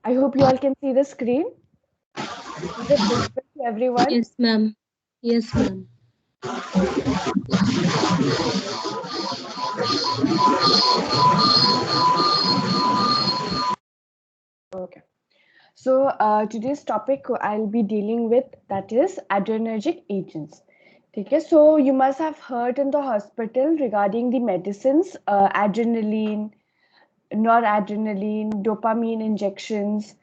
I hope you all can see the screen. Is it visible to everyone? Yes, ma'am. Yes, ma'am. Okay. Okay. So today's topic I'll be dealing with, that is adrenergic agents. Okay, so you must have heard in the hospital regarding the medicines, adrenaline, noradrenaline, dopamine injections.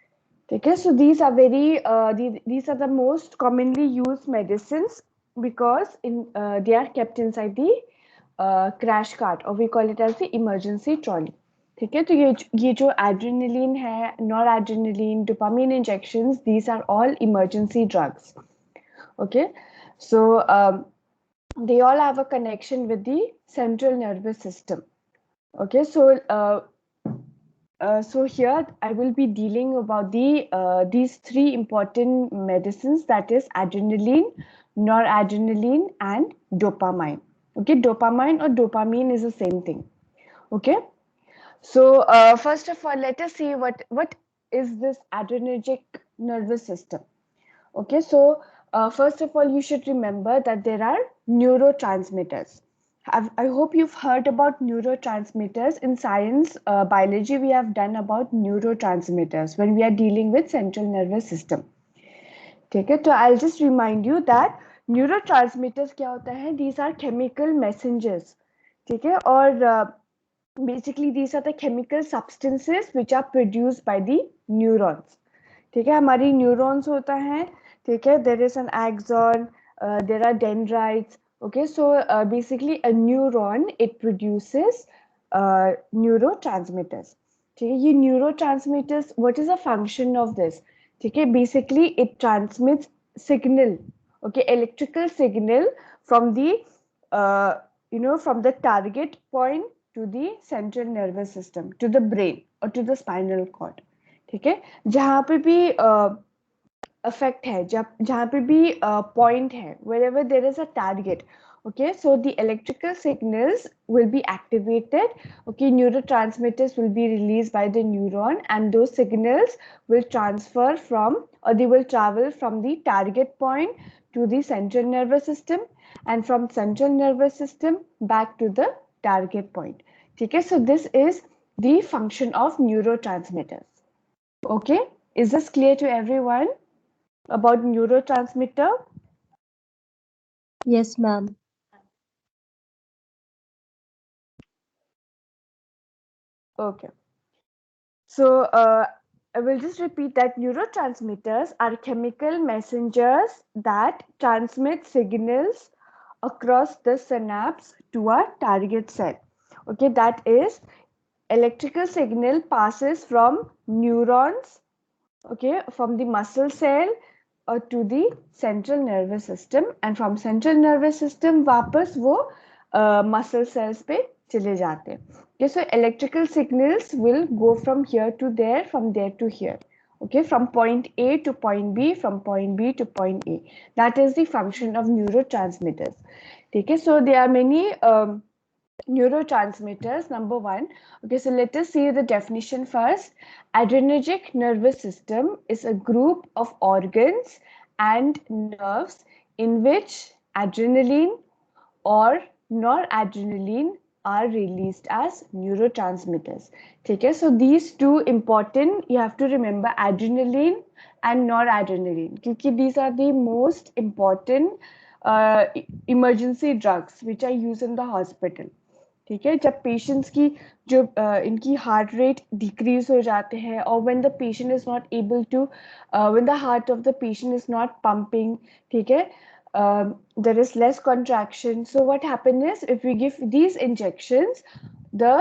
Okay, so these are these are the most commonly used medicines because they are kept inside the crash cart और we call it as the emergency trolley. ठीक है, तो ये जो adrenaline है, noradrenaline, dopamine injections, these are all emergency drugs. Okay, so they all have a connection with the central nervous system. Okay, so here I will be dealing about these three important medicines, that is adrenaline, noradrenaline, and dopamine. Okay, dopamine or dopamine is the same thing. Okay, so first of all, let us see what is this adrenergic nervous system. Okay, so first of all, you should remember that there are neurotransmitters. I hope you've heard about neurotransmitters. In science, biology, we have done about neurotransmitters when we are dealing with central nervous system. ठीक है, तो I'll just remind you that neurotransmitters क्या होता है? These are chemical messengers. ठीक है, और basically these are the chemical substances which are produced by the neurons. ठीक है, हमारी न्यूरॉन्स होता है. ठीक है, there is an axon, there are dendrites. Okay, so basically a neuron, it produces neurotransmitters. ठीक है, ये neurotransmitters, what is the function of this? ठीक है, basically it transmits signal, okay, electrical signal from the uh, from the target point to the central nervous system, to the brain or to the spinal cord. ठीक है, जहाँ पे भी affect है, जब जहाँ पे भी पॉइंट है, wherever there is a target. Okay, so the electrical signals will be activated. Okay, neurotransmitters will be released by the neuron, and those signals will transfer from, or they will travel from the target point to the central nervous system, and from central nervous system back to the target point. ठीक है, so this is the function of neurotransmitters. Okay, is this clear to everyone about neurotransmitter? Yes, ma'am. Okay, so I will just repeat that neurotransmitters are chemical messengers that transmit signals across the synapse to a target cell. Okay, that is, electrical signal passes from neurons, okay, from the muscle cell to the central nervous system, and from central nervous system वापस वो muscle cells पे चले जाते हैं. Okay, so electrical signals will go from here to there, from there to here. Okay, from point A to point B, from point B to point A. That is the function of neurotransmitters. Okay, so there are many neurotransmitters. Number one, okay, so let us see the definition first. Adrenergic nervous system is a group of organs and nerves in which adrenaline or noradrenaline are released as neurotransmitters. Okay, so these two important, you have to remember, adrenaline and noradrenaline, because these are the most important emergency drugs which are used in the hospital. ठीक है, जब patients की जो इनकी heart rate decrease हो जाते हैं, और when the patient is not able to, when the heart of the patient is not pumping, ठीक है, there is less contraction. So what happens is, if we give these injections, the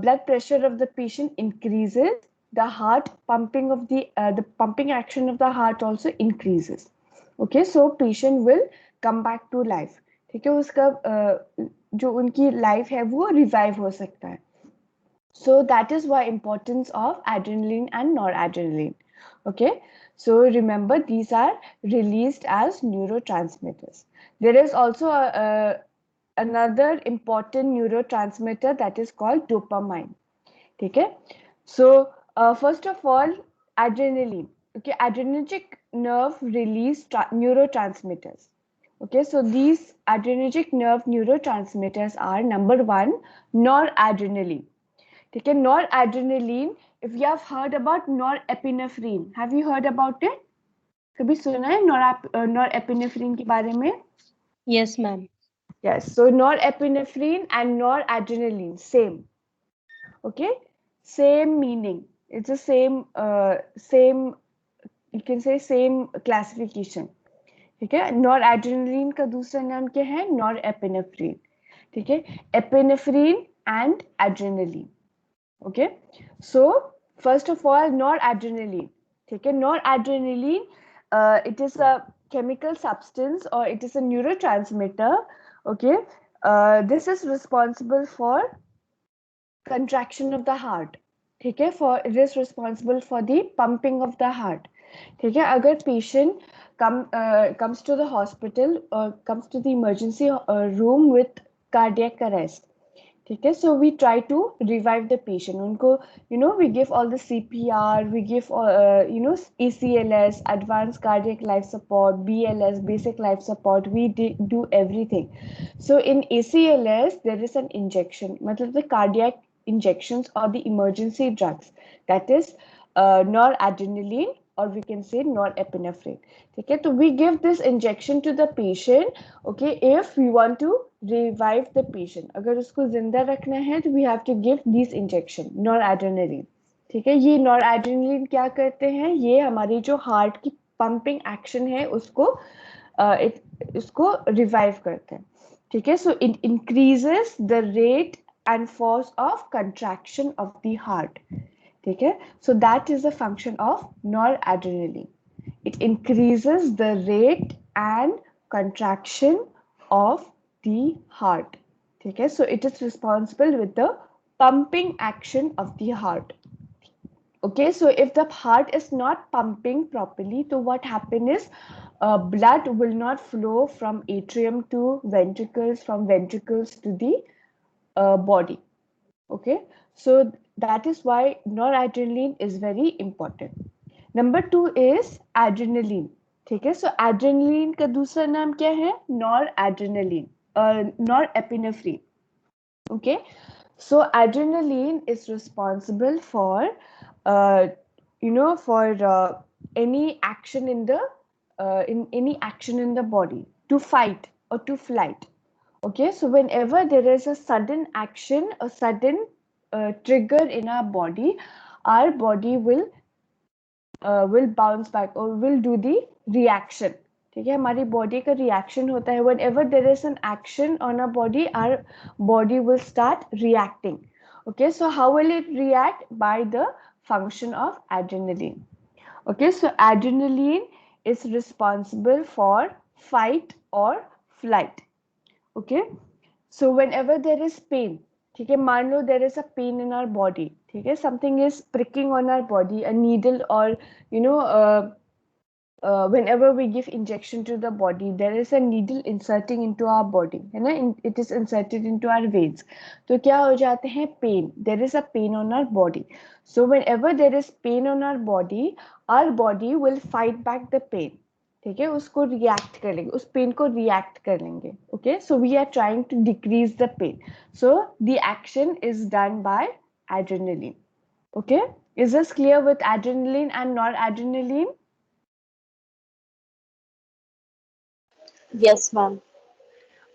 blood pressure of the patient increases, the heart pumping of the pumping action of the heart also increases. Okay, so patient will come back to life. ठीक है, उसका जो उनकी life है वो revive हो सकता है. So that is why importance of adrenaline and noradrenaline. Okay, so remember, these are released as neurotransmitters. There is also another important neurotransmitter that is called dopamine. ठीक है, so first of all, adrenaline. Okay, adrenergic nerve release neurotransmitters. Okay, so these adrenergic nerve neurotransmitters are number one, noradrenaline. ठीक है, noradrenaline. If you have heard about norepinephrine, have you heard about it? कभी सुना है norepinephrine के बारे में? Yes, ma'am. Yes, so norepinephrine and noradrenaline, same. Okay, same meaning. It's the same. You can say same classification. ठीक है, noradrenaline का दूसरा नाम क्या है? norepinephrine. ठीक है, epinephrine and adrenaline. Okay, so first of all, noradrenaline. ठीक है, noradrenaline, it is a chemical substance or it is a neurotransmitter. Okay, this is responsible for contraction of the heart. ठीक है, for it is responsible for the pumping of the heart. ठीक है, अगर patient comes to the hospital or comes to the emergency room with cardiac arrest, ठीक है, so we try to revive the patient. उनको we give all the CPR, we give ACLS, advanced cardiac life support, BLS, basic life support, we do everything. So in ACLS there is an injection, मतलब the cardiac injections or the emergency drugs, that is noradrenaline or we can say norepinephrine. ठीक है, तो we give this injection to the patient. Okay, if we want to revive the patient, अगर उसको जिंदा रखना है तो we have to give these injection noradrenaline. ठीक है, ये noradrenaline क्या करते हैं? ये हमारी जो हार्ट की पंपिंग एक्शन है उसको रिवाइव करते हैं. ठीक है, so it increases the rate and force of contraction of the heart. ठीक है, so that is the function of noradrenaline. It increases the rate and contraction of the heart. ठीक है, so it is responsible with the pumping action of the heart. Okay, so if the heart is not pumping properly, so what happens is blood will not flow from atrium to ventricles, from ventricles to the body. Okay, so that is why noradrenaline is very important. Number two is adrenaline. ठीक है, so adrenaline का दूसरा नाम क्या है? Noradrenaline, norepinephrine. Okay, so adrenaline is responsible for any action in the body, to fight or to flight. Okay, so whenever there is a sudden action, a sudden trigger in our body will bounce back or will do the reaction. ठीक है, हमारी body का reaction होता है. whenever there is an action on our body will start reacting. Okay, so how will it react? By the function of adrenaline. Okay, so adrenaline is responsible for fight or flight. Okay, so whenever there is pain, ठीक है, मान लो there is a pain in our body, ठीक है, something is pricking on our body, a needle, or whenever we give injection to the body, there is a needle inserting into our body, है ना, it is inserted into our veins. तो क्या हो जाते हैं? Pain. There is a pain on our body. So whenever there is pain on our body will fight back the pain. ठीक है, उसको रिएक्ट कर लेंगे, उस पेन को रिएक्ट कर लेंगे. Okay, so we are trying to decrease the pain, so the action is done by adrenaline. Okay, is this clear with adrenaline and noradrenaline? Yes, ma'am.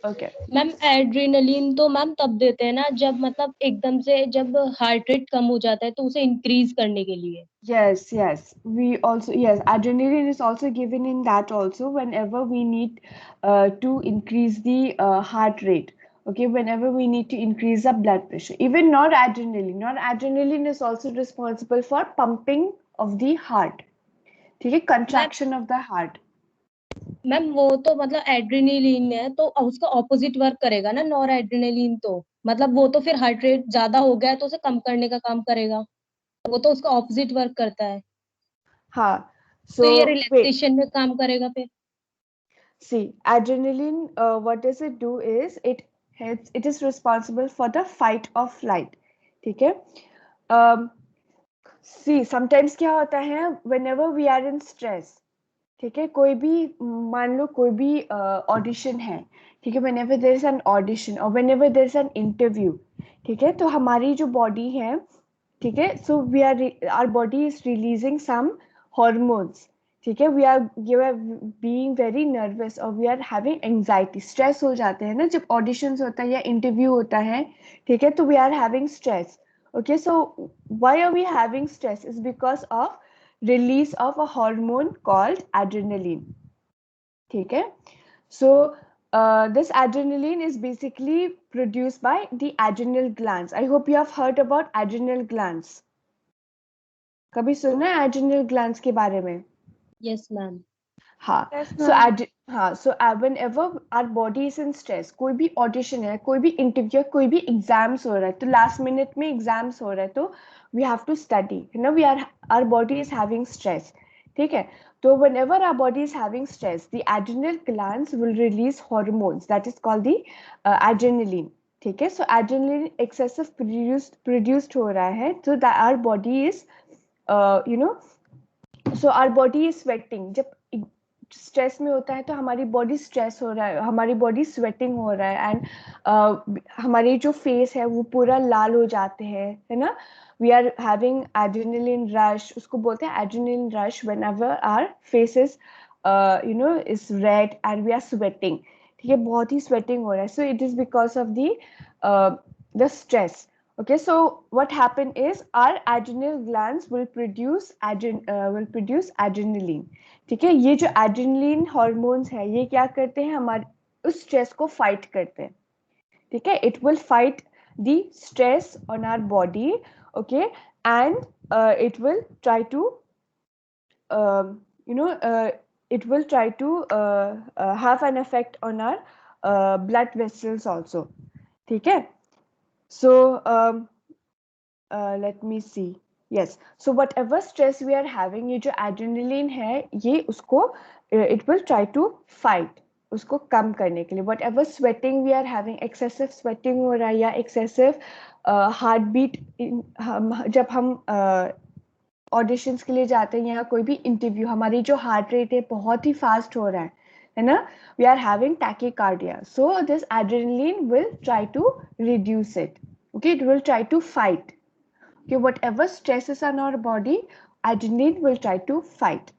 Okay. Ma'am adrenaline तो ma'am तब देते हैं ना जब मतलब एकदम से जब हार्ट रेट कम हो जाता है तो उसे इंक्रीज करने के लिए. Yes, adrenaline is also given in that also whenever we need to increase the heart rate. Okay, whenever we need to increase the blood pressure. Even noradrenaline is also responsible for pumping of the heart. ठीक है, contraction of the heart. Ma'am वो तो मतलब adrenaline है तो उसका opposite work करेगा ना नॉर एड्रेनलिन, तो मतलब वो तो फिर हार्ट रेट ज्यादा हो गया है तो उसे कम करने का काम करेगा, वो तो उसका ऑपोजिट वर्क करता है. हाँ, तो ये so रिलैक्सेशन में काम करेगा फिर. See, adrenaline, what does it do is it is responsible for the fight or flight. ठीक है, सी समटाइम्स क्या होता है, whenever we are in stress, ठीक है, कोई भी, मान लो कोई भी ऑडिशन है, ठीक है, whenever there is an audition or whenever there is an interview, ठीक है, तो हमारी जो बॉडी है, ठीक है, so we are our body is releasing some hormones, ठीक है, we are being very nervous or we are having anxiety, stress हो जाते हैं ना जब auditions होता है या interview होता है, ठीक है, तो we are having stress. Okay, so why are we having stress is because of release of a hormone called adrenaline, ठीक है, so this adrenaline is basically produced by the adrenal glands. I hope you have heard about adrenal glands. कभी सुना है adrenal glands के बारे में? Yes, ma'am. हाँ, Yes, so ma'am. whenever our body is in stress, कोई भी audition है, कोई भी interview, कोई भी exams हो रहा है, तो last minute में exams हो रहा है, तो we have to study, है ना, our body is having stress, ठीक है, तो whenever our body is having stress, the adrenal glands will release hormones that is called the adrenaline, ठीक है, so adrenaline excessive produced हो रहा है, so that our body is you know, so our body is sweating. जब stress में होता है तो हमारी बॉडी स्ट्रेस हो रहा है, हमारी बॉडी स्वेटिंग हो रहा है, एंड हमारी जो फेस है वो पूरा लाल हो जाते हैं, है ना, we are having adrenaline rush, उसको बोलते हैं adrenaline rush whenever our face is you know is red and we are sweating, ठीक है, बहुत ही स्वेटिंग हो रहा है, so it is because of the stress. Okay, so what happened is our adrenal glands will produce adrenaline. ठीक है, ये जो एड्रेनलिन हॉर्मोन्स है ये क्या करते हैं, हमारे उस स्ट्रेस को फाइट करते हैं, ठीक है, it will fight the stress on our body, okay, and it will try to you know it will try to have an effect on our blood vessels also, ठीक है, so let me see. Yes, so whatever stress we are having, ये जो adrenaline है ये उसको it will try to fight, उसको कम करने के लिए. Whatever sweating we are having, excessive sweating हो रहा है या excessive heartbeat, जब हम ऑडिशंस के लिए जाते हैं या कोई भी इंटरव्यू, हमारी जो हार्ट रेट है बहुत ही फास्ट हो रहा है ना, we are having tachycardia, so this adrenaline will try to reduce it, okay, it will try to fight. Okay, whatever stress is on our body, adrenaline will try to fight.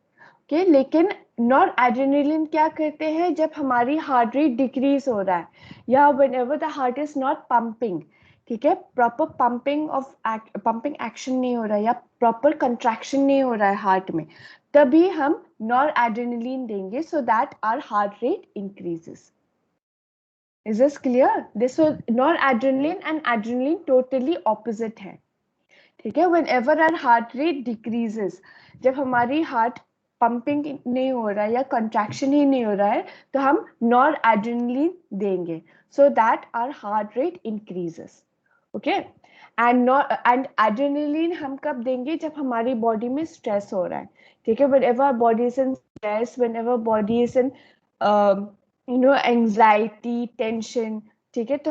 Okay, लेकिन noradrenaline क्या करते हैं जब हमारी heart rate decrease हो रहा है या whenever the heart is not pumping, ठीक है, प्रॉपर पंपिंग एक्शन नहीं हो रहा है या प्रॉपर कंट्रैक्शन नहीं हो रहा है हार्ट में, तभी हम noradrenaline देंगे so that our heart rate increases. Is this clear? This so noradrenaline and adrenaline totally opposite है, ठीक है, whenever our heart rate decreases, जब हमारी हार्ट पंपिंग नहीं हो रहा है या कंट्रैक्शन ही नहीं हो रहा है तो हम noradrenaline देंगे so that our heart rate increases, okay, and adrenaline हम कब देंगे जब हमारी बॉडी में स्ट्रेस हो रहा है, ठीक है, whenever body is in stress, whenever body is in anxiety, tension, ठीक है, तो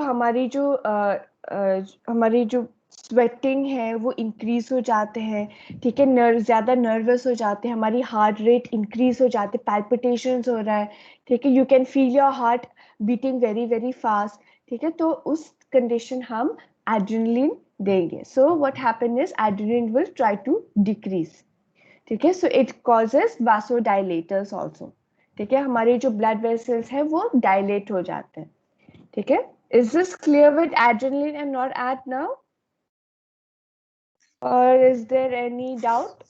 हमारी जो स्वेटिंग है वो इंक्रीज हो जाते हैं, ठीक है, ज्यादा नर्वस हो जाते हैं, हमारी हार्ट रेट इंक्रीज हो जाते हैं, पैल्पिटेशंस हो रहा है, ठीक है, you can feel your heart beating very very fast, ठीक है, तो उस कंडीशन हम एड्रेनलिन देंगे, so what happen is adrenaline will try to decrease, ठीक है, so it causes vasodilators also, ठीक है, हमारे जो ब्लड वेसल्स है वो डायलेट हो जाते हैं, ठीक है. Is this clear with adrenaline and not at now? Or is there any doubt?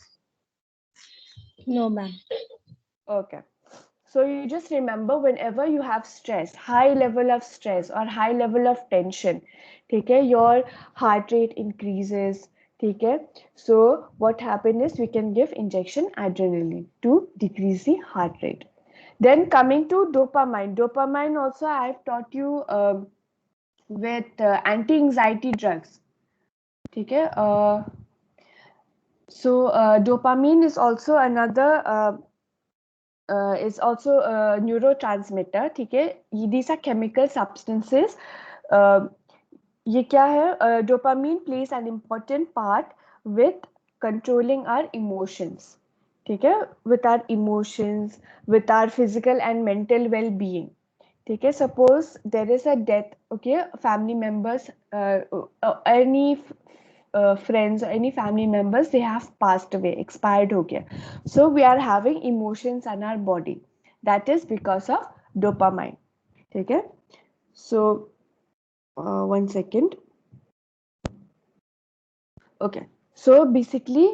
No, ma'am. Okay. So you just remember whenever you have stress, high level of stress or high level of tension, okay, your heart rate increases, okay. So what happens is we can give injection adrenaline to decrease the heart rate. Then coming to dopamine. Dopamine also I have taught you with anti-anxiety drugs, okay. So dopamine is also another is also a neurotransmitter, ठीक है, these are chemical substances. ये क्या है, dopamine plays an important part with controlling our emotions. ठीक है, with our emotions, with our physical and mental well-being. ठीक है, suppose there is a death, okay, family members, any friends or any family members, they have passed away, expired हो गया. So we are having emotions in our body. That is because of dopamine. ठीक है, so 1 second. Okay, so basically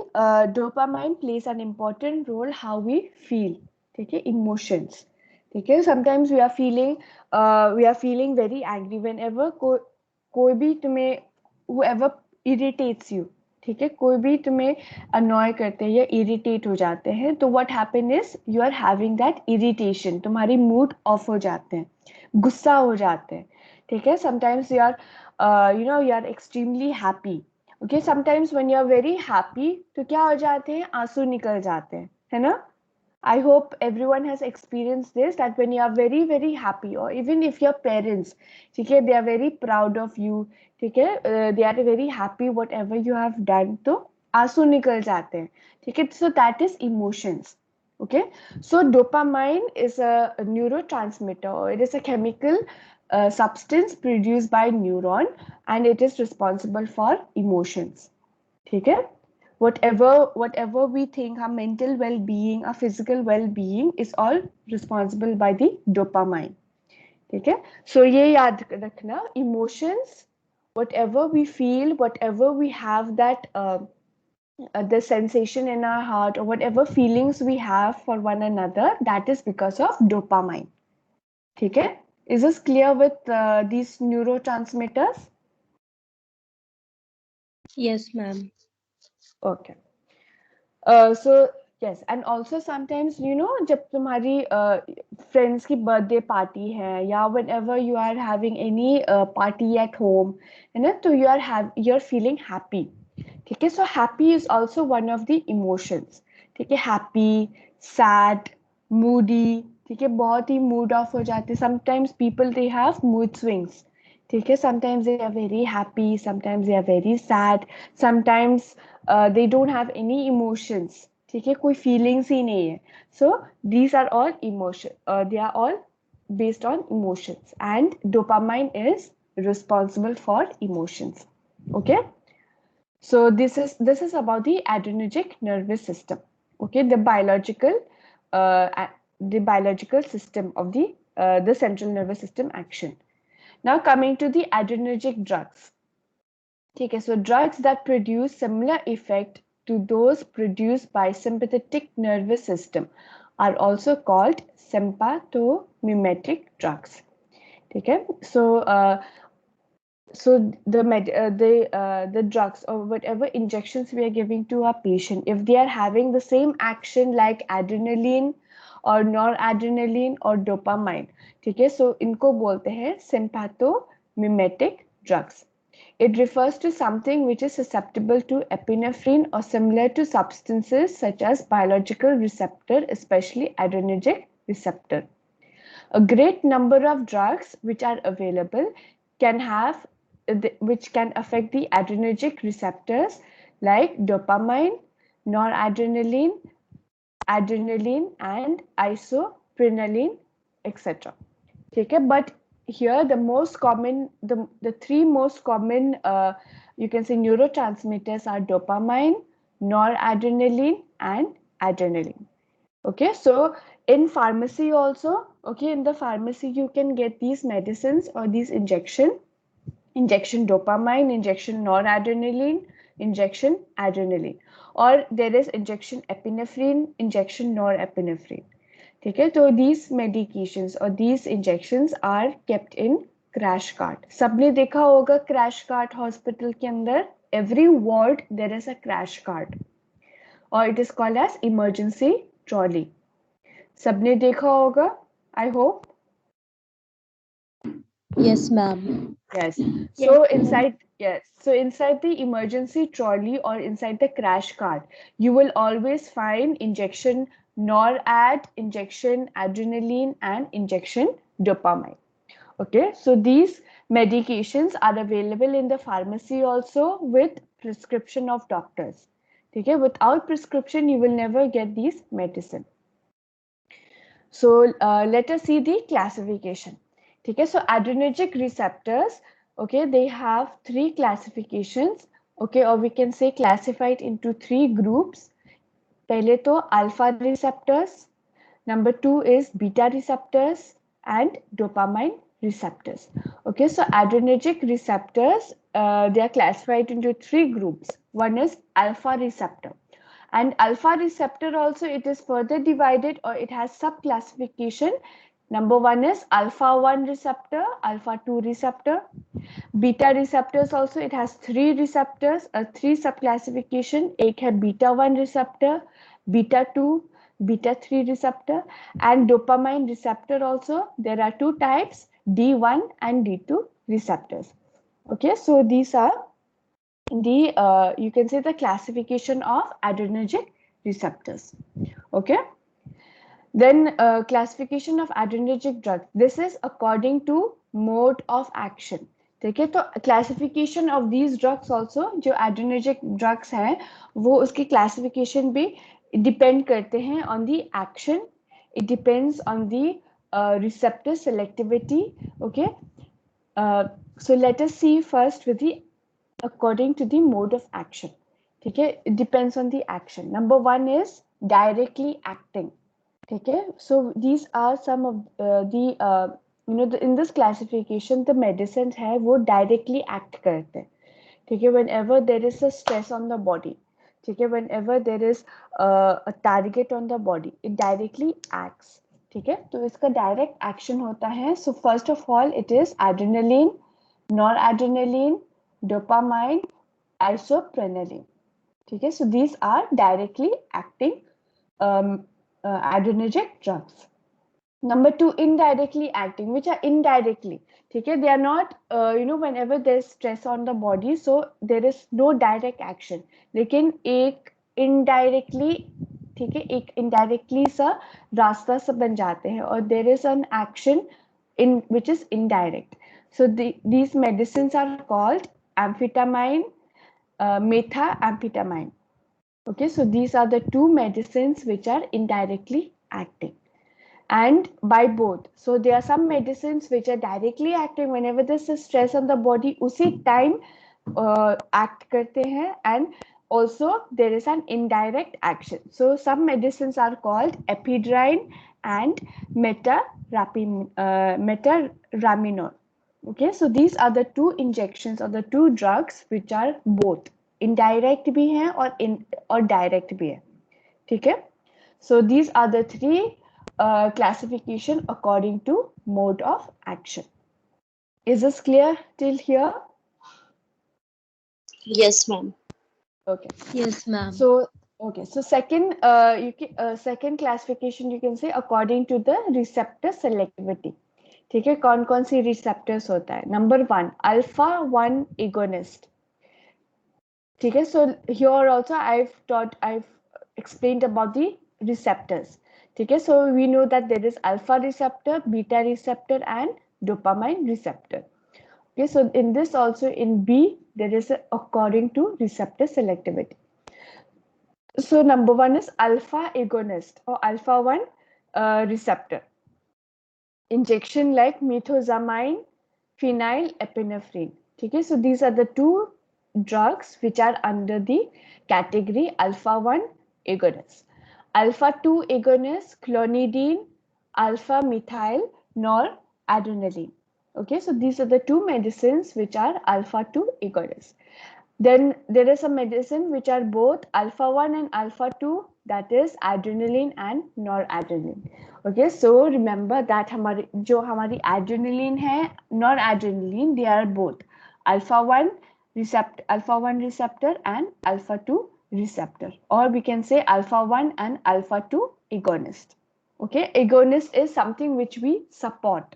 dopamine plays an important role how we feel. ठीक है, emotions. ठीक है, sometimes we are feeling very angry whenever कोई भी तुम्हें, whoever irritates you, ठीक है, कोई भी तुम्हें annoy करते हैं या irritate हो जाते हैं, तो what happen is you are having that irritation, तुम्हारी mood off हो जाते हैं, गुस्सा हो जाते हैं. ठीक है, sometimes you are you are extremely happy. Okay, sometimes when you are very happy, तो क्या हो जाते हैं, आंसू निकल जाते हैं, है ना? I hope everyone has experienced this, that when you are very very happy, or even if your parents, ठीक है, they are very proud of you, ठीक है, they are very happy whatever you have done, तो आंसू निकल जाते हैं. ठीक है, so that is emotions. Okay, so dopamine is a neurotransmitter, or it is a chemical substance produced by neuron, and it is responsible for emotions. ठीक है, whatever we think, our mental well-being, our physical well-being is all responsible by the dopamine. ठीक है, so ये याद रखना, emotions, whatever we feel, whatever we have, that the sensation in our heart, or whatever feelings we have for one another, that is because of dopamine. ठीक है, is this clear with these neurotransmitters? Yes, ma'am. Okay. So yes, and also sometimes, you know, जब तुम्हारी friends की birthday party है, या whenever you are having any party at home, है ना, तो you're feeling happy. ठीक है, so happy is also one of the emotions. ठीक है, happy, sad, moody. ठीक है, बहुत ही mood off हो जाते. Sometimes people, they have mood swings. ठीक है, sometimes they are very happy, sometimes they are very sad, sometimes they don't have any emotions. ठीक है, कोई feelings ही नहीं है. So these are all emotion, they are all based on emotions, and dopamine is responsible for emotions. Okay, so this is about the adrenergic nervous system. Okay, the biological system of the central nervous system action. Now coming to the adrenergic drugs. Okay, so drugs that produce similar effect to those produced by sympathetic nervous system are also called sympathomimetic drugs. Okay, so the drugs, or whatever injections we are giving to our patient, if they are having the same action like adrenaline or noradrenaline or dopamine, ठीक है, so इनको बोलते हैं sympathomimetic drugs. It refers to something which is susceptible to epinephrine or similar to substances such as biological receptor, especially adrenergic receptor. A great number of drugs which are available which can affect the adrenergic receptors, like dopamine, noradrenaline, adrenaline, and isoprenaline, etc. Okay, but here the most common, the three most common you can say neurotransmitters are dopamine, noradrenaline, and adrenaline. Okay, so in pharmacy also, okay, in the pharmacy you can get these medicines or these injection dopamine, injection noradrenaline, injection adrenaline, or there is injection epinephrine, injection norepinephrine. ठीक है, तो these medications or these injections are kept in crash cart. सबने देखा होगा crash cart hospital के अंदर, every ward there is a crash cart, or it is called as emergency trolley. सबने देखा होगा, I hope. Yes, ma'am. Yes. So inside the emergency trolley or inside the crash cart, you will always find injection NORAD, injection adrenaline, and injection dopamine. Okay, so these medications are available in the pharmacy also with prescription of doctors. ठीक है, without prescription you will never get these medicine. So let us see the classification. ठीक है, so adrenergic receptors, okay, they have 3 classifications, okay, or we can say classified into 3 groups. पहले तो alpha receptors, number 2 is beta receptors and dopamine receptors. Okay, so adrenergic receptors, they are classified into 3 groups. One is alpha receptor, and alpha receptor also, it is further divided, or it has sub classification. Number 1 is alpha 1 receptor, alpha 2 receptor. Beta receptors also, it has 3 receptors, 3 sub classification. एक है beta 1 receptor, beta 2, beta 3 receptor, and dopamine receptor also, there are 2 types, D1 and D2 receptors. Okay, so these are the you can say the classification of adrenergic receptors. Okay, then classification of adrenergic drugs, this is according to mode of action. ठीक है, तो classification of these drugs also, जो adrenergic drugs हैं वो उसकी classification भी depend करते हैं on the action, it depends on the receptor selectivity. Okay, so let us see first with the according to the mode of action. ठीक है, it depends on the action. Number 1 is directly acting. ठीक है, so these are some of the you know in this classification the medicines है वो directly act करते हैं. ठीक है, whenever there is a stress on the body, ठीक है, whenever there is a target on the body, it directly acts. ठीक है, तो इसका direct action होता है. So first of all it is adrenaline, noradrenaline, dopamine, isoprenaline. ठीक है, so these are directly acting adrenergic drugs. Number 2, indirectly acting, which are indirectly. ठीक है, they are not you know whenever there is stress on the body, so there is no direct action. लेकिन एक indirectly, ठीक है, एक indirectly सा रास्ता सा बन जाते हैं, और there is an action in which is indirect. So these medicines are called amphetamine, methamphetamine. Okay, so these are the 2 medicines which are indirectly acting, and by both. So there are some medicines which are directly acting whenever there's a stress on the body, उसी time act करते हैं, and also there is an indirect action. So some medicines are called ephedrine and metaraminol. Okay, so these are the 2 injections or the 2 drugs which are both indirect भी हैं और direct भी है. ठीक है, so these are the 3 classification according to mode of action. Is this clear till here? Yes, ma'am. Okay. Yes, ma'am. So okay, so second second classification you can say according to the receptor selectivity. ठीक है, कौन कौन सी receptors होता है. Number 1, alpha 1 agonist. ठीक है, so here also I've explained about the receptors. ठीक है, so we know that there is alpha receptor, beta receptor and dopamine receptor. Okay, so in this also in B there is according to receptor selectivity. So number 1 is alpha agonist or alpha 1 receptor. Injection like methozamine, phenylephrine. Okay, so these are the 2 drugs which are under the category alpha 1 agonist. Alpha 2 agonist, clonidine, alpha methyl noradrenaline. Okay, so these are the 2 medicines which are alpha 2 agonists. Then there is a medicine which are both alpha 1 and alpha 2, that is adrenaline and noradrenaline. Okay, so remember that हमारी जो हमारी adrenaline है, noradrenaline, they are both alpha 1 receptor and alpha 2 receptor, or we can say alpha 1 and alpha 2 agonist. Okay, agonist is something which we support.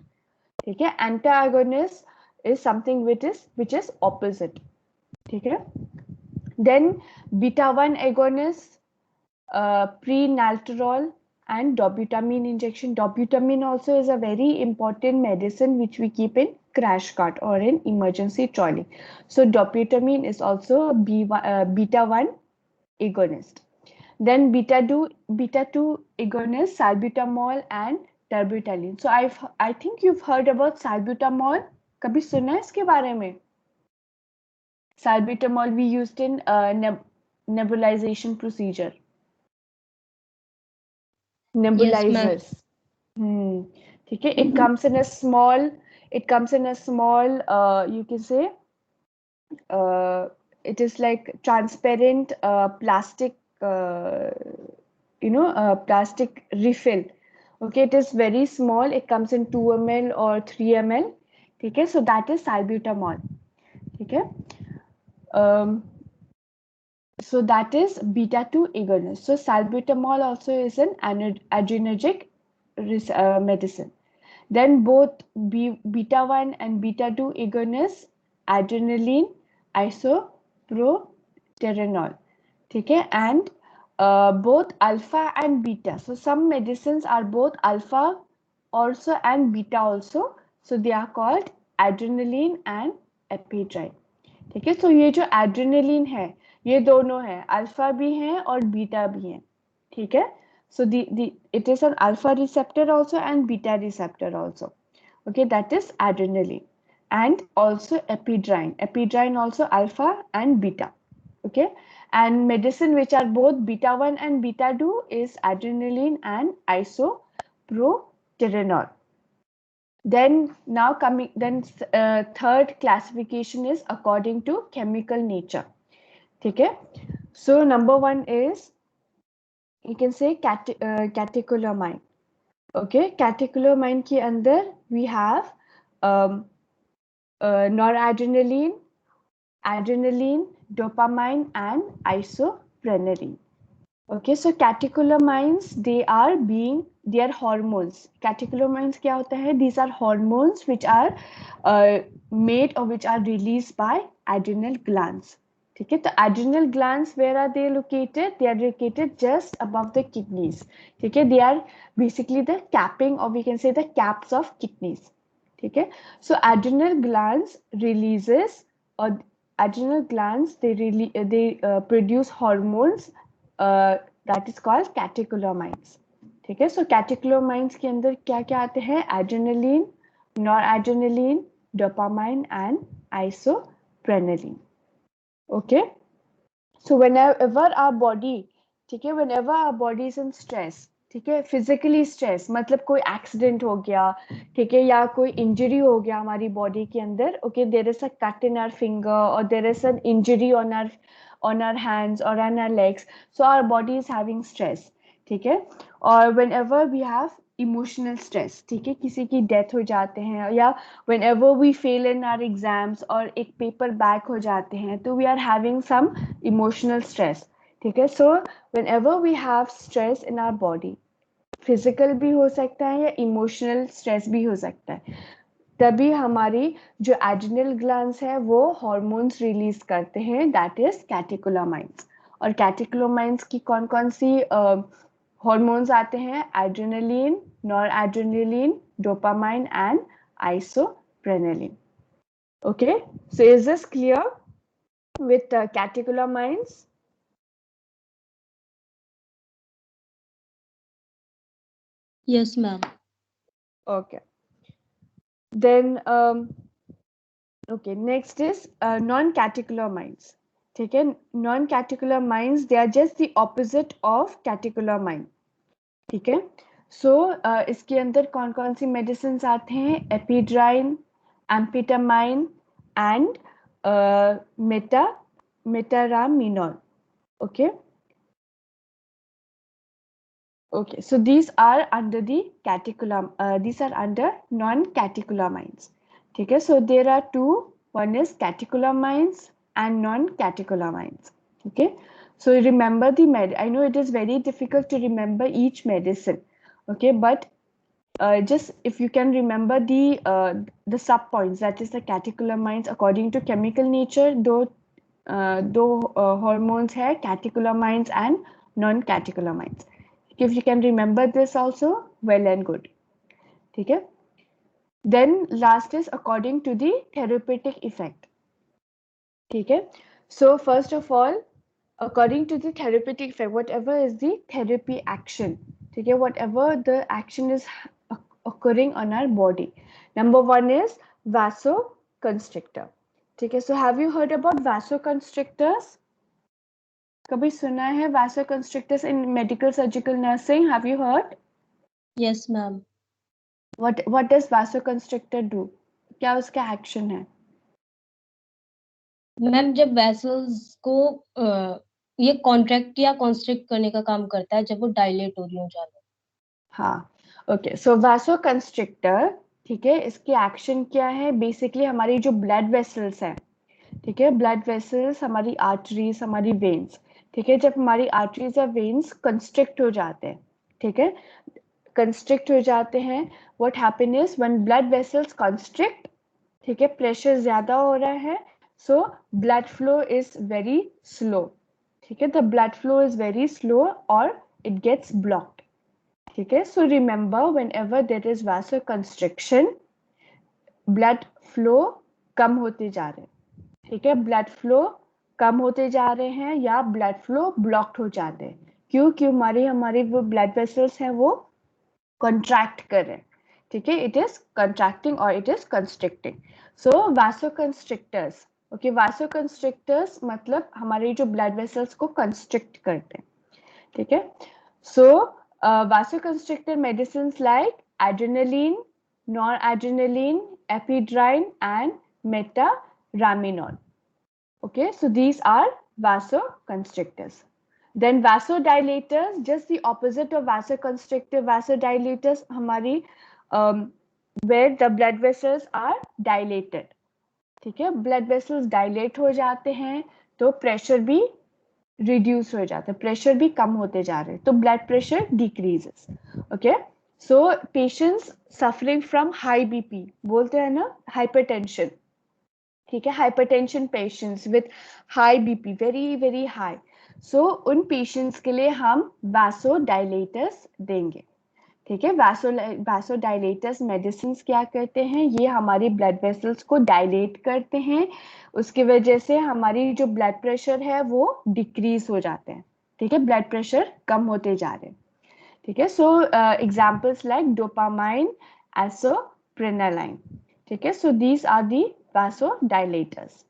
Okay, antagonist is something which is opposite. ठीक है, then beta 1 agonist, prenaltrol and dobutamine injection. Dobutamine also is a very important medicine which we keep in crash cart or in emergency trolley. So dobutamine is also beta 1 agonist. Then beta 2 agonist, salbutamol and terbutaline. So I think you've heard about salbutamol. कभी सुना है इसके बारे में? Salbutamol we used in nebulization procedure. Nebulizers. ठीक है. It comes in a small. You can say. It is like transparent plastic. Plastic refill. Okay, it is very small. It comes in 2 ml or 3 ml. Okay, so that is salbutamol. Okay. So that is beta 2 agonist. So salbutamol also is an adrenergic medicine. Then both beta 1 and beta 2 agonists, adrenaline, isoproterenol. Okay, and both alpha and beta. So some medicines are both alpha also and beta also. So they are called adrenaline and ephedrine. ठीक है. So ये जो adrenaline है, ये दोनों है, alpha भी हैं और बीटा भी हैं. ठीक है. So it is an alpha receptor also and beta receptor also. Okay, that is adrenaline. And also ephedrine. Ephedrine also alpha and beta. Okay, and medicine which are both beta 1 and beta 2 is adrenaline and isoproterenol. Then third classification is according to chemical nature. Okay, so number 1 is, you can say, catecholamine. Okay, catecholamine के अंदर we have noradrenaline, adrenaline, dopamine and isoprenaline. Okay, so catecholamines, they are hormones. Catecholamines क्या होता है? These are hormones which are made or which are released by adrenal glands. ठीक है. तो adrenal glands, where are they located? They are located just above the kidneys. ठीक है. They are basically the capping, or we can say the caps of kidneys. ठीक है. So adrenal glands releases, or adrenal glands, they produce hormones that is called catecholamines. ठीक है. So catecholamines के अंदर क्या क्या आते हैं? Adrenaline, noradrenaline, dopamine and isoprenaline. Okay. So whenever our body, ठीक है, whenever our body is in stress, ठीक है, physically stress, मतलब कोई accident हो गया, ठीक है, या कोई injury हो गया हमारी body के अंदर, okay, there is a cut in our finger or there is an injury on our hands or on our legs, so our body is having stress. ठीक है. और whenever we have emotional stress, ठीक है, किसी की death हो जाते हैं, या whenever we fail in our exams और एक paper back हो जाते हैं, तो we are having some emotional stress. ठीक है. So whenever we have stress in our body, physical भी हो सकता है या emotional stress भी हो सकता है, तभी हमारी जो adrenal glands है वो hormones release करते हैं, that is catecholamines. और catecholamines की कौन कौन सी hormones आते हैं? Adrenaline, noradrenaline, dopamine and isoprenaline. Okay, so is this clear with catecholamines? Yes, ma'am. Okay. Then okay, next is non-catecholamines. ठीक है. Non-catecholamines, they are just the opposite of catecholamine. ठीक है. So इसके अंदर कौन कौन सी medicines आते हैं? Ephedrine, amphetamine and metaraminol. Okay. Okay, so these are under the these are under non-catecholamines. Okay, so there are two. One is catecholamines and non-catecholamines. Okay, so remember the I know it is very difficult to remember each medicine. Okay, but just if you can remember the sub points, that is the catecholamines according to chemical nature, though hormones hai catecholamines and non-catecholamines. If you can remember this also, well and good. Okay. Then last is according to the therapeutic effect. Okay. So first of all, according to the therapeutic effect, whatever is the therapy action, ठीक है, whatever the action is occurring on our body. Number one is vasoconstrictor. ठीक है, so have you heard about vasoconstrictors? कभी सुना है vasoconstrictors in medical surgical nursing? Have you heard? Yes, ma'am. What does vasoconstrictor do? क्या उसका action है? Ma'am जब vessels को ये कॉन्ट्रैक्ट या कॉन्स्ट्रिक्ट करने का काम करता है जब वो डायलेट हो रही हो ज्यादा. हाँ, ओके, सो vasoconstrictor, ठीक है, इसकी एक्शन क्या है? बेसिकली हमारी जो ब्लड वेसल्स है, ठीक है, ब्लड वेसल्स, हमारी आर्टरीज, हमारी वेन्स, ठीक है, जब हमारी आर्टरीज या वेन्स कंस्ट्रिक्ट हो जाते हैं, ठीक है, कंस्ट्रिक्ट हो जाते हैं, what happen is when blood vessels constrict, ठीक है, प्रेशर ज्यादा हो रहा है, so blood flow is very slow, ठीक है, the blood flow is very slow और इट गेट्स ब्लॉक्ड, ठीक है. So remember whenever there is vasoconstriction, blood flow कम होते जा रहे हैं, ठीक है, ब्लड फ्लो कम होते जा रहे हैं या ब्लड फ्लो ब्लॉक्ड हो जाते हैं. क्यों? हमारी वो ब्लड वेसल्स हैं वो कॉन्ट्रैक्ट कर रहे हैं, ठीक है, इट इज कंट्रैक्टिंग और it is constricting. So vasoconstrictors, okay, vasoconstrictors मतलब हमारे जो ब्लड वेसल्स को कंस्ट्रिक्ट करते हैं, ठीक है. सो vasoconstrictor medicines like adrenaline, noradrenaline, ephedrine and metaraminol. Okay, so these are vasoconstrictors. Then vasodilators, just the opposite of vasoconstrictor. Vasodilators हमारी where the blood vessels are dilated, ठीक है, blood vessels dilate हो जाते हैं तो प्रेशर भी reduce हो जाता है, प्रेशर भी कम होते जा रहे हैं, तो blood pressure decreases. Okay, so patients suffering from high BP, बोलते हैं ना हाइपरटेंशन, ठीक है, hypertension patients with high BP, very very high, so उन पेशेंट्स के लिए हम वैसोडाइलेटर्स देंगे, ठीक है. वैसोडाइलेटर्स मेडिसिन क्या करते हैं? ये हमारी ब्लड वेसल्स को डायलेट करते हैं, उसकी वजह से हमारी जो ब्लड प्रेशर है वो डिक्रीज हो जाते हैं, ठीक है, ब्लड प्रेशर कम होते जा रहे हैं, ठीक है. So examples like dopamine, isoprenaline, ठीक है. So these are the vasodilators.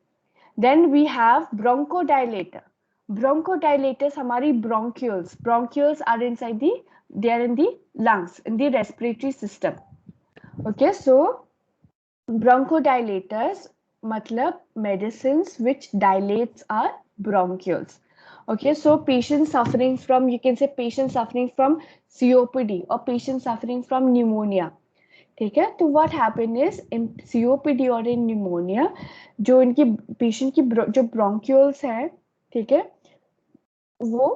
Then we have bronchodilator. Bronchodilators हमारी bronchioles are inside the, they are in the lungs, in the respiratory system. Okay, so bronchodilators मतलब medicines which dilates our bronchioles. Okay, so patients suffering from, you can say patients suffering from COPD or patients suffering from pneumonia, ठीक है. तो what happen is in COPD और in pneumonia, जो इनकी patient की जो bronchioles है, ठीक है, वो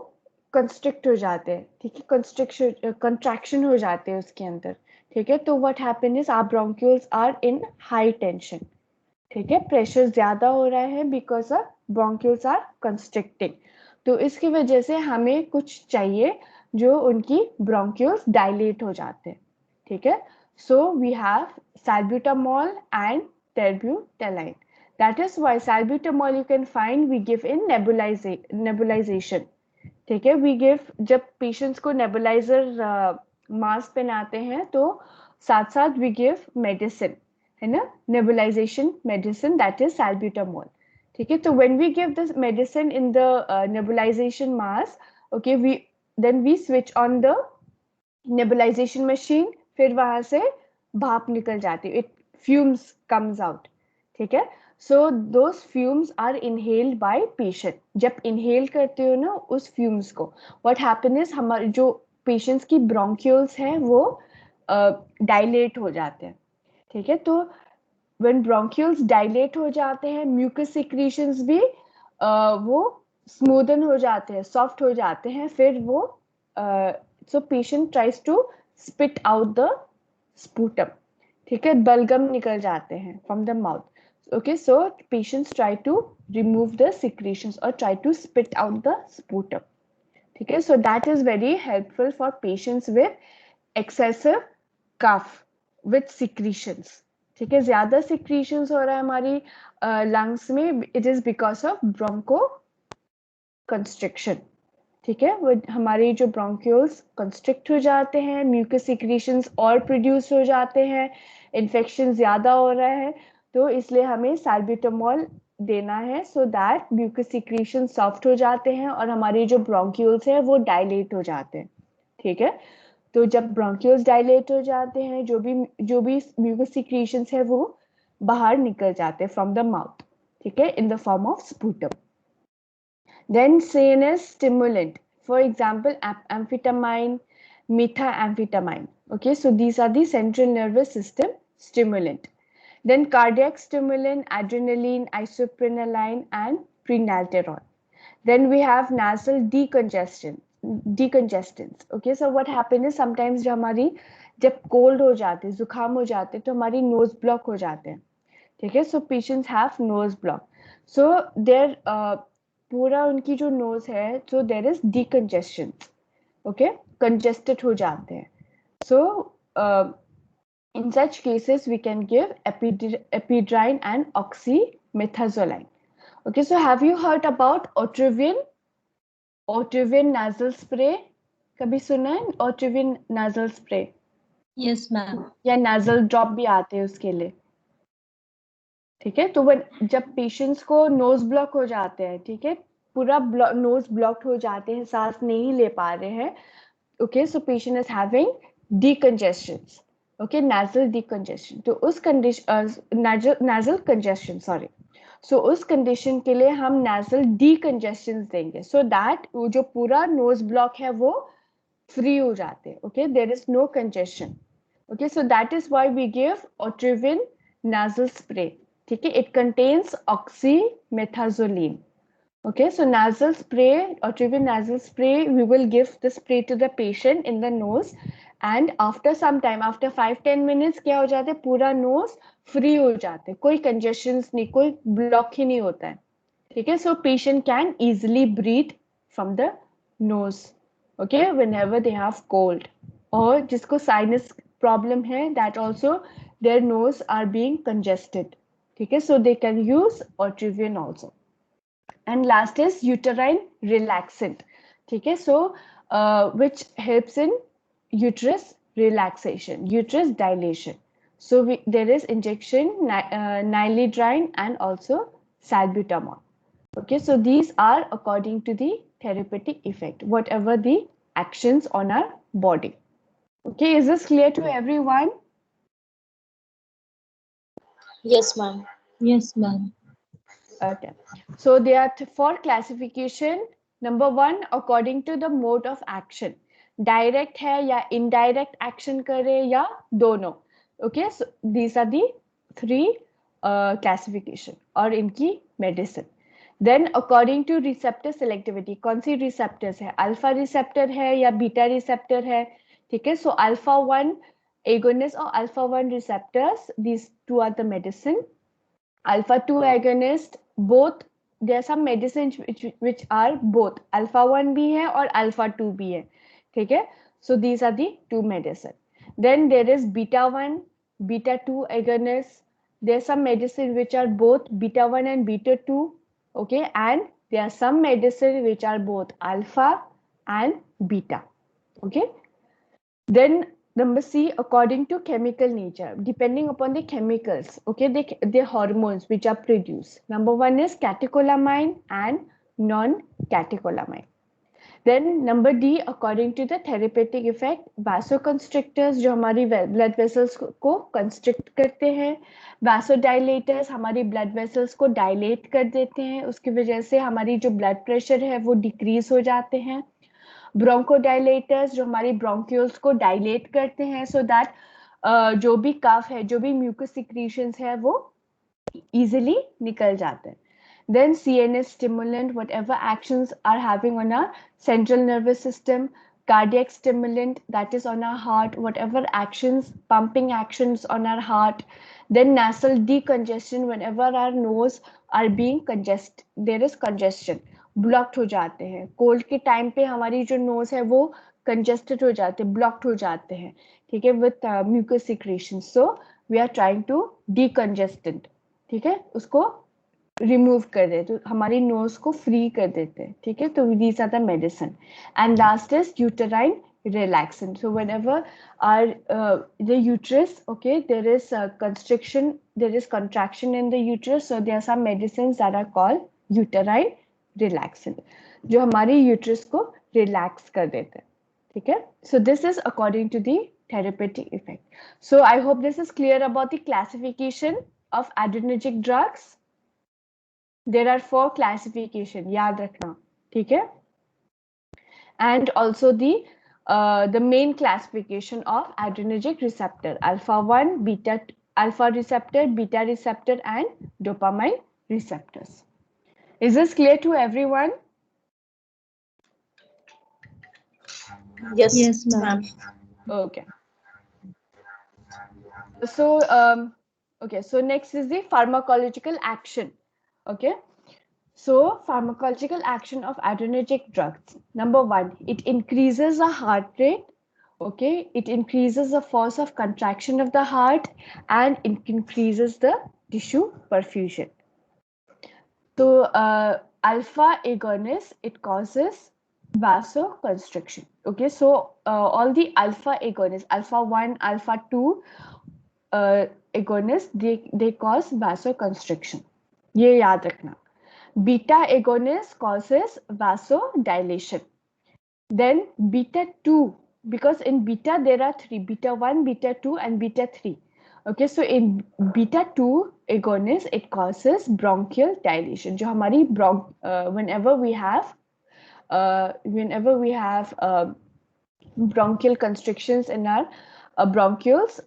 कंस्ट्रिक्ट हो जाते हैं, ठीक है, कंट्रैक्शन हो जाते हैं उसके अंदर, ठीक है. तो what happen is our bronchioles are in high tension, ठीक है, प्रेशर ज्यादा हो रहा है because of bronchioles are constricting. तो इसकी वजह से हमें कुछ चाहिए जो उनकी ब्रोंक्यूल्स डायलेट हो जाते हैं, ठीक है. So we have salbutamol and terbutaline. That is why salbutamol you can find we give in nebulization, ठीक है. वी गिव, जब पेशेंट्स को नेबुलाइजर मास्क पहनाते हैं तो साथ साथ वी गिव मेडिसिन, है ना, nebulisation medicine, that is salbutamol, ठीक है. तो when we give this medicine in the nebulisation mask, okay, we switch on the nebulisation machine, फिर वहां से भाप निकल जाती है, इट फ्यूम्स कम्स आउट, ठीक है. So those fumes are inhaled by patient. जब इनहेल करते हो ना उस फ्यूम्स को, व्हाट हैपन इज हमारे जो पेशेंट्स की ब्रोंक्यूल्स हैं वो डायलेट हो जाते हैं, ठीक है. तो व्हेन ब्रोंक्यूल्स डायलेट हो जाते हैं, म्यूकस सिक्रीशंस भी वो स्मूदन हो जाते हैं, सॉफ्ट हो जाते हैं, फिर वो so patient tries to spit out the sputum, ठीक है, बलगम निकल जाते हैं from the mouth. Okay, so patients try to remove the secretions or try to spit out the sputum, okay, so that is very helpful for patients with excessive cough with secretions, ठीक है, ज्यादा secretions हो रहा है हमारी lungs में, it is because of constriction, ठीक है, वो हमारे जो ब्रोंक्यूल्स कंस्ट्रिक्ट हो जाते हैं, म्यूकस सिक्रीशंस और प्रोड्यूस हो जाते हैं, इन्फेक्शन ज़्यादा हो रहा है, तो इसलिए हमें सैल्ब्यूटामॉल देना है so that mucus secretion soft हो जाते हैं और हमारे जो ब्रोंक्यूल्स हैं वो डायलेट हो जाते हैं, ठीक है। तो जब ब्रोंक्यूल्स डायलेट हो जाते हैं, जो भी म्यूकस सिक्रीशंस है वो बाहर निकल जाते हैं फ्रॉम द माउथ, ठीक है, in the form of sputum. Then CNS stimulant, for example, amphetamine, methamphetamine. Okay, so these are the central nervous system stimulant. Then cardiac stimulant, adrenaline, isoprenaline, and prenalterone. Then we have nasal decongestants. Okay, so what happens is sometimes जब cold हो जाते, जुकाम हो जाते, तो हमारी nose block हो जाते हैं, ठीक है. So patients have nose block. So their पूरा उनकी जो नोज है, so there is decongestion. Okay, congested हो जाते हैं. So in such cases we can give ephedrine and oxymetazoline. Okay, so have you heard about Otrivin nasal spray? कभी सुना है Otrivin nasal spray? Yes ma'am. या nasal drop भी आते हैं उसके लिए, ठीक है. तो जब पेशेंट्स को नोज ब्लॉक हो जाते हैं, ठीक है, पूरा नोज ब्लॉक हो जाते हैं, सांस नहीं ले पा रहे हैं, okay, so patient is having decongestion, okay, nasal decongestion. तो उस condition nasal congestion, sorry, so उस कंडीशन के लिए हम नाजल डीकंजेशन देंगे सो दैट वो जो पूरा नोज ब्लॉक है वो फ्री हो जाते हैं. Okay, there is no congestion. Okay, so that is why we give Otrivin nasal spray. ठीक है, it contains oxymetazoline. Okay, so nasal spray, Otrivin nasal spray, we will give the spray to the patient in the nose, and after some time, after 5-10 minutes, क्या हो जाते हैं, पूरा nose free हो जाते हैं, कोई congestions नहीं, कोई block ही नहीं होता है, ठीक है. So patient can easily breathe from the nose, okay, whenever they have cold, और जिसको sinus problem है, that also their nose are being congested, ठीक है, so they can use Otrivin also. And last is uterine relaxant, ठीक है, so which helps in uterus relaxation, uterus dilation. So there is injection, nilidrine and also salbutamol. Okay, so these are according to the therapeutic effect, whatever the actions on our body. Okay, is this clear to everyone? Yes, ma'am. Yes, ma'am. Okay, so they are for classification. Number 1, according to the mode of action, direct है या indirect action करे या दोनों. Okay, so these are the 3 classification और इनकी medicine. Then according to receptor selectivity, कौन सी receptors है, alpha receptor है या beta receptor है, ठीक है. So alpha 1 agonist or alpha 1 receptors, these 2 are the medicine. Alpha 2 agonist, both there are some medicines which are both alpha 1 भी है और alpha 2 भी है, ठीक है. So these are the 2 medicine. Then there is beta 1, beta 2 agonist. There are some medicine which are both beta 1 and beta 2, okay, and there are some medicine which are both alpha and beta, okay. Then number C, according to chemical nature, depending upon the chemicals, okay, the hormones which are produced. Number 1 is catecholamine and non-catecholamine. Then number D, according to the therapeutic effect, vasoconstrictors जो हमारी blood vessels को constrict करते हैं, vasodilators हमारी blood vessels को dilate कर देते हैं, उसकी वजह से हमारी जो blood pressure है वो decrease हो जाते हैं. ब्रोंकोडाइलेटर्स जो हमारी ब्रोंक्यूल्स को डायलेट करते हैं सो दैट जो भी कफ है, जो भी म्यूकस सिक्रीशंस है वो इजीली निकल जाते हैं. Then CNS stimulant, whatever actions are having on our central nervous system, cardiac stimulant, that is on our heart, whatever actions, pumping actions on our heart. Then nasal decongestion, whenever our nose are being congested, there is congestion, blocked हो जाते हैं. Cold के time पे हमारी जो knows है वो congested हो जाते हैं, ब्लॉक्ड हो जाते हैं, ठीक है, with mucus secretion. So we are trying to decongestant, ठीक है, उसको रिमूव कर देते, तो हमारी नोज को फ्री कर देते हैं, ठीक है. तो these are the medicine. And last is uterine relaxant. So whenever the uterus, okay, there is constriction, there is contraction in the uterus, so there are some medicines that are called uterine relaxant, जो हमारी uterus को relax कर देते हैं, ठीक है. So this is according to the therapeutic effect. So I hope this is clear about the classification of adrenergic drugs. There are 4 classification, याद रखना, ठीक है. And also the main classification of adrenergic receptor: alpha 1, alpha receptor, beta receptor, and dopamine receptors. Is this clear to everyone? Yes, ma'am. Okay. So okay, so next is the pharmacological action. Okay, so pharmacological action of adrenergic drugs. Number 1, it increases the heart rate. Okay, it increases the force of contraction of the heart, and it increases the tissue perfusion. So alpha agonist, it causes vasoconstriction. Okay, so all the alpha agonists, alpha 1, alpha 2 agonists, they cause vasoconstriction. ये याद रखना. Beta agonist causes vasodilation. Then beta 2, because in beta there are 3, beta 1, beta 2, and beta 3. Okay, so in beta 2 agonist, it causes bronchial dilation. जो हमारी whenever we have bronchial constrictions in our bronchioles,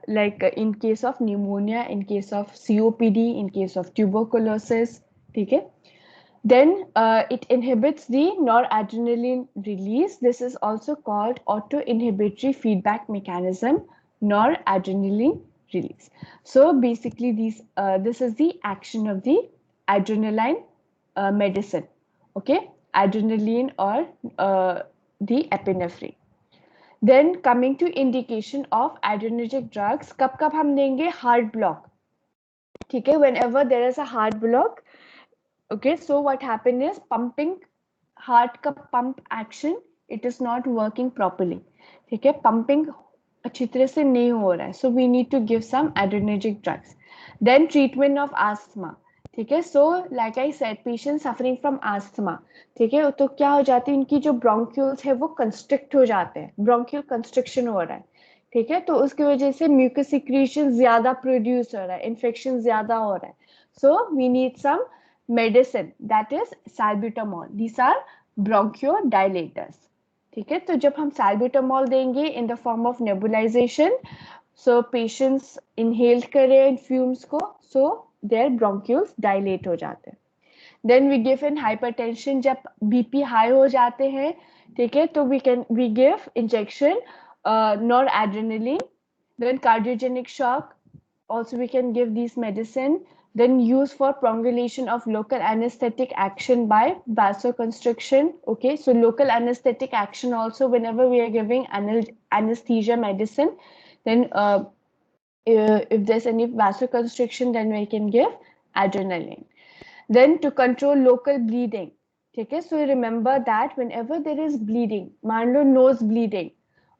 like in case of pneumonia, in case of COPD, in case of tuberculosis, okay. Then it inhibits the noradrenaline release. This is also called auto-inhibitory feedback mechanism, noradrenaline release. So basically this is the action of the adrenaline medicine, okay, adrenaline or the epinephrine. Then coming to indication of adrenergic drugs, कब कब हम देंगे? Heart block, ठीक है. Whenever there is a heart block, okay, so what happen is pumping, heart का pump action, it is not working properly, ठीक है. Pumping अच्छी तरह से नहीं हो रहा है, so we need to give some adrenergic drugs. Then treatment of asthma, ठीक है. So like I said, patient suffering from asthma, ठीक है, तो क्या हो जाती है, इनकी जो bronchioles है वो constrict हो जाते हैं, bronchial constriction हो रहा है, ठीक है. तो उसकी वजह से mucus secretion ज्यादा produce हो रहा है, infection ज्यादा हो रहा है. So we need some medicine, that is salbutamol. These are bronchodilators, ठीक है. तो जब हम salbutamol देंगे in the form of nebulization, so patients inhaled करें इन fumes को, so their bronchioles dilate हो जाते हैं. Then we give in hypertension, जब BP high हो जाते हैं, ठीक है, तो we give injection noradrenaline. Then cardiogenic shock, also we can give these medicine. Then use for prolongation of local anesthetic action by vasoconstriction. Okay, so local anesthetic action also, whenever we are giving anesthesia medicine, then if there's any vasoconstriction, then we can give adrenaline. Then to control local bleeding, okay, so remember that whenever there is bleeding, मान लो nose bleeding,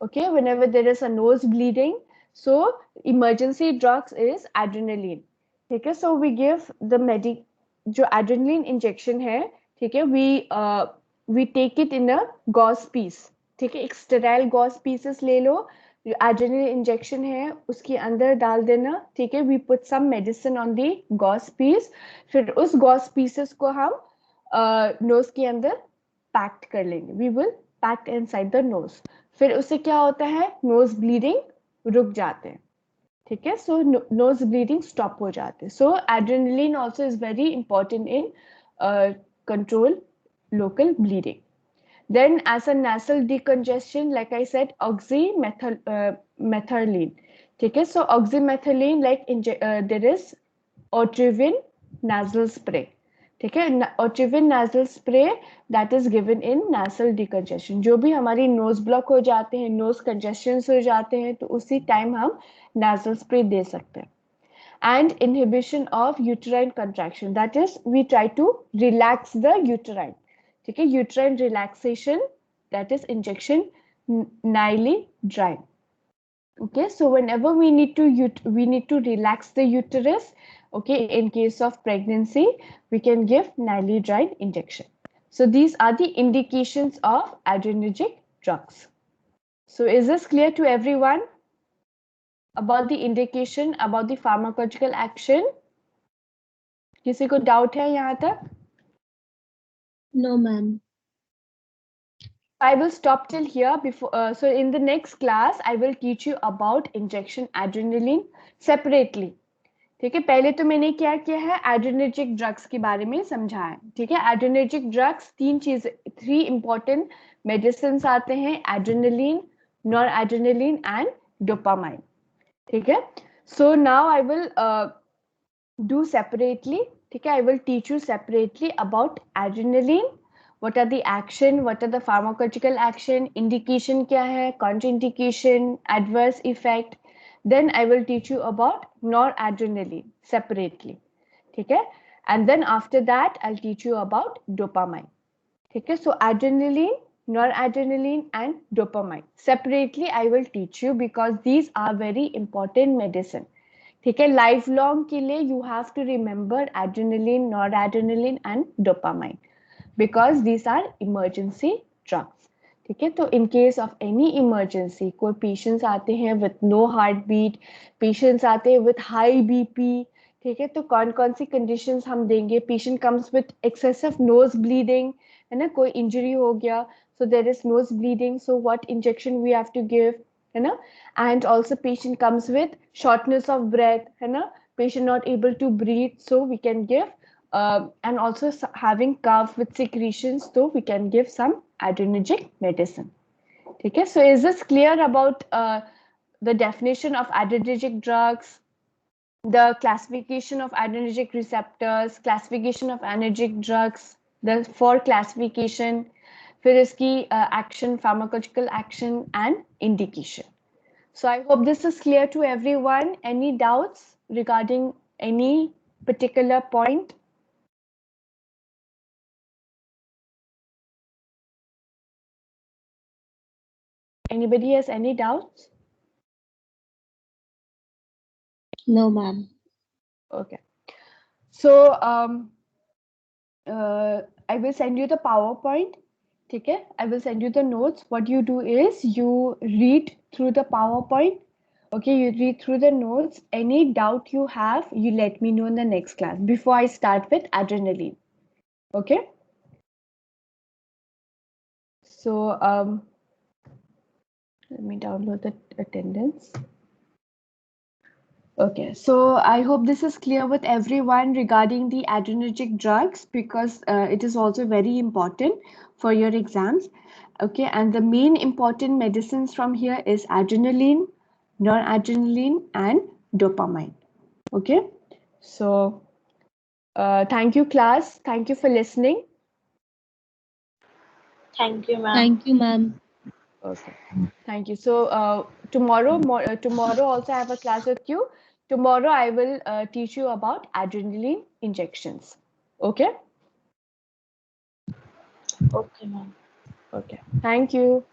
okay, whenever there is a nose bleeding, so emergency drugs is adrenaline, ठीक है. So we give the जो adrenaline injection है, ठीक है, we take it in a gauze piece, ठीक है. एक sterile gauze pieces ले लो, जो adrenaline injection है उसके अंदर डाल देना, ठीक है. We put some medicine on the gauze piece, फिर उस gauze pieces को हम nose के अंदर पैक्ट कर लेंगे. We will pack inside the nose. फिर उससे क्या होता है, nose bleeding रुक जाते हैं, ठीक है. So nose bleeding stop हो जाते हैं. So adrenaline also is very important in control local bleeding. Then as a nasal decongestion, like I said, oxymethylene, ठीक है. So oxymethylene, like there is Otrivin nasal spray, ठीक है. Otrivin nasal spray that is given in nasal decongestion. जो भी हमारी nose block हो जाते हैं, nose congestions हो जाते हैं, तो उसी टाइम हम nasal spray दे सकते हैं. and inhibition of uterine contraction. That is, we try to relax the uterine. Okay, uterine relaxation, that is injection nilidrine. Okay, so whenever we need to relax the uterus, okay, in case of pregnancy, we can give nilidrine injection. So these are the indications of adrenergic drugs. So is this clear to everyone about the indication, about the pharmacological action? किसी को doubt है यहाँ तक? No, ma'am. I will stop till here. Before, so in the next class, I will teach you about injection adrenaline separately. ठीक है, पहले तो मैंने क्या किया है, एड्रेनर्जिक ड्रग्स के बारे में समझाया है. ठीक है, एड्रेनर्जिक ड्रग्स 3 इंपॉर्टेंट मेडिसिन आते हैं, adrenaline, nor adrenaline and dopamine. ठीक है, so now I will do separately. ठीक है, I will teach you separately about adrenaline. What are the action? What are the pharmacological action? Indication क्या है? Contraindication, adverse effect. Then I will teach you about noradrenaline separately. ठीक है, and then after that I'll teach you about dopamine. ठीक है, so adrenaline, noradrenaline and dopamine separately I will teach you because these are very important medicine. ठीक है, life long के लिए you have to remember adrenaline, noradrenaline and dopamine because these are emergency drugs. ठीक है, तो in case of any emergency, कोई patients आते हैं with no heart beat, patients आते हैं विथ हाई बीपी. ठीक है, तो कौन कौन सी कंडीशंस हम देंगे? Patient comes with excessive nose bleeding, है ना, कोई इंजरी हो गया, so there is nose bleeding, so what injection we have to give, है ना. And also patient comes with shortness of breath, है ना, patient not able to breathe, so we can give and also having cough with secretions, so we can give some adrenergic medicine. ठीक है, so is this clear about the definition of adrenergic drugs, the classification of adrenergic receptors, classification of adrenergic drugs, the 4 classification, फिर इसकी action, pharmacological action and indication. So I hope this is clear to everyone. Any doubts regarding any particular point? Anybody has any doubts? No, ma'am. Okay. So I will send you the PowerPoint. ठीक है, I will send you the notes. What you do is you read through the PowerPoint. Okay, you read through the notes. Any doubt you have, you let me know in the next class before I start with adrenaline. Okay. So let me download the attendance. Okay, so I hope this is clear with everyone regarding the adrenergic drugs because it is also very important for your exams. Okay, and the main important medicines from here is adrenaline, noradrenaline and dopamine. Okay, so thank you class, thank you for listening. Thank you, ma'am. Thank you, ma'am. Okay, thank you. So tomorrow also I have a class with you. Tomorrow I will teach you about adrenaline injections. Okay. Okay, ma'am. Okay, thank you.